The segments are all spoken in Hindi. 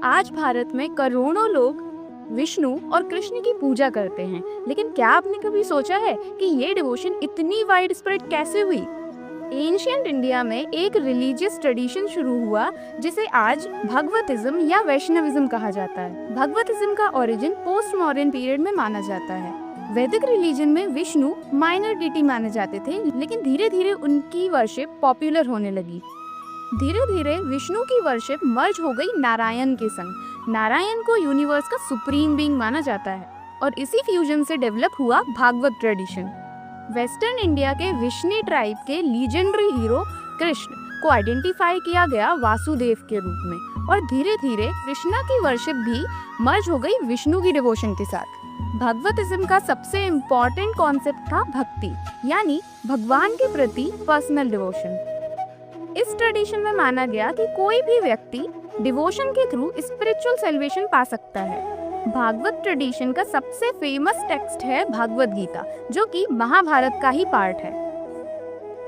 आज भारत में करोड़ों लोग विष्णु और कृष्ण की पूजा करते हैं, लेकिन क्या आपने कभी सोचा है कि ये डिवोशन इतनी वाइड स्प्रेड कैसे हुई? एंशियंट इंडिया में एक रिलीजियस ट्रेडिशन शुरू हुआ जिसे आज भगवतिज्म या वैष्णविज्म कहा जाता है। भगवतिज्म का ओरिजिन पोस्ट मॉडर्न पीरियड में माना जाता है। वैदिक रिलीजन में विष्णु माइनर डिटी माने जाते थे, लेकिन धीरे धीरे उनकी वर्शिप पॉपुलर होने लगी। धीरे धीरे विष्णु की वर्शिप मर्ज हो गई नारायण के संग। नारायण को यूनिवर्स का सुप्रीम बीइंग माना जाता है और इसी फ्यूजन से डेवलप हुआ भागवत ट्रेडिशन। वेस्टर्न इंडिया के विष्णु ट्राइब के लीजेंडरी हीरो कृष्ण को आइडेंटिफाई किया गया वासुदेव के रूप में और धीरे धीरे कृष्णा की वर्शिप भी मर्ज हो गई विष्णु की डिवोशन के साथ। भगवतिज्म का सबसे इम्पोर्टेंट कॉन्सेप्ट था भक्ति, यानी भगवान के प्रति पर्सनल डिवोशन। इस ट्रेडिशन में माना गया कि कोई भी व्यक्ति डिवोशन के थ्रू स्पिरिचुअल सैल्वेशन पा सकता है। भागवत ट्रेडिशन का सबसे फेमस टेक्स्ट है भागवत गीता, जो कि महाभारत का ही पार्ट है।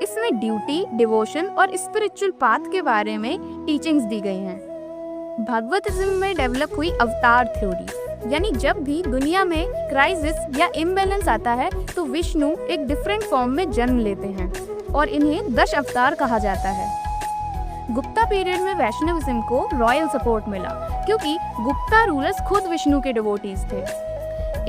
इसमें ड्यूटी, डिवोशन और स्पिरिचुअल पाथ के बारे में टीचिंग्स दी गई हैं। भगवतिज्म में डेवलप हुई अवतार थ्योरी, यानी जब भी दुनिया में क्राइसिस या इम्बैलेंस आता है तो विष्णु एक डिफरेंट फॉर्म में जन्म लेते हैं और इन्हें 10 अवतार कहा जाता है। गुप्ता पीरियड में वैष्णविज्म को रॉयल सपोर्ट मिला क्योंकि गुप्ता रूलर्स खुद विष्णु के डिवोटीज थे।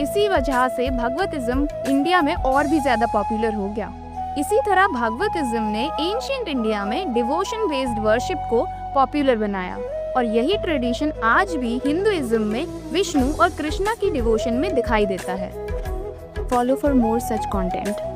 इसी वजह से भगवतिज्म इंडिया में और भी ज्यादा पॉपुलर हो गया। इसी तरह भगवतिज्म ने एंशिएंट इंडिया में डिवोशन बेस्ड वर्शिप को पॉपुलर बनाया और यही ट्रेडिशन आज भी हिंदुइज्म में विष्णु और कृष्णा की डिवोशन में दिखाई देता है। Follow for more such content.